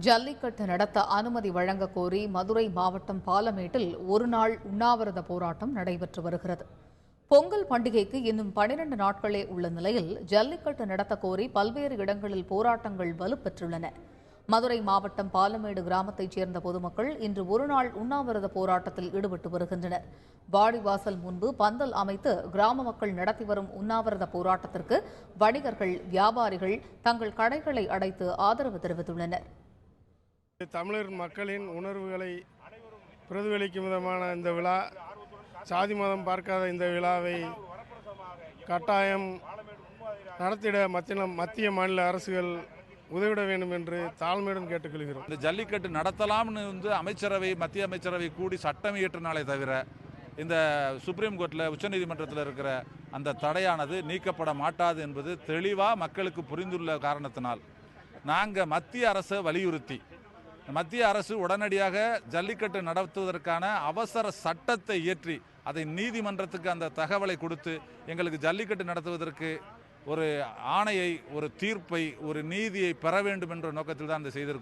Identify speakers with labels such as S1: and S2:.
S1: ஜல்லிக்கட்டு நடத்த அனுமதி வழங்க கோரி மதுரை மாவட்டம் பாலமேட்டில் ஒருநாள் உண்ணாவிரத போராட்டம் நடைபெற்று வருகிறது. பொங்கல் பண்டிகைக்கு இன்னும் 12 நாட்களே உள்ள நிலையில் ஜல்லிக்கட்டு நடத்த கோரி பல்வேறு இடங்களில் போராட்டங்கள் வலுப்பெற்றுள்ளன. மதுரை மாவட்டம் பாலமேடு கிராமத்தைச் சேர்ந்த பொதுமக்கள் இன்று ஒருநாள் உண்ணாவிரத போராட்டத்தில் ஈடுபட்டு வருகின்றனர். வாடிவாசல் முன்பு பந்தல் அமைத்து கிராம மக்கள் நடத்தி வரும் உண்ணாவிரத போராட்டத்திற்கு வணிகர்கள், வியாபாரிகள் தங்கள் கடைகளை அடைத்து ஆதரவு தெரிவித்துள்ளனர்.
S2: தமிழர் மக்களின் உணர்வுகளை பிரதிபலிக்கும் விதமான இந்த விழா, சாதி மதம் பார்க்காத இந்த விழாவை கட்டாயம் நடத்திட மத்திய மாநில அரசுகள் உதவிட வேண்டும் என்று தாழ்மையுடன் கேட்டுக்கொள்கிறோம்.
S3: இந்த ஜல்லிக்கட்டு நடத்தலாம்னு அமைச்சரவை, மத்திய அமைச்சரவை கூடி சட்டம் இயற்றினாலே தவிர இந்த சுப்ரீம் கோர்ட்டில், உச்சநீதிமன்றத்தில் இருக்கிற அந்த தடையானது நீக்கப்பட மாட்டாது என்பது தெளிவாக மக்களுக்கு புரிந்துள்ள காரணத்தினால் நாங்கள் மத்திய அரசை வலியுறுத்தி மத்திய அரசு உடனடியாக ஜல்லிக்கட்டு நடத்துவதற்கான அவசர சட்டத்தை இயற்றி அதை நீதிமன்றத்துக்கு அந்த தகவலை கொடுத்து எங்களுக்கு ஜல்லிக்கட்டு நடத்துவதற்கு ஒரு ஆணையை, ஒரு தீர்ப்பை, ஒரு நீதியை பெற வேண்டும் என்ற நோக்கத்தில் தான் இதை செய்திருக்கிறோம்.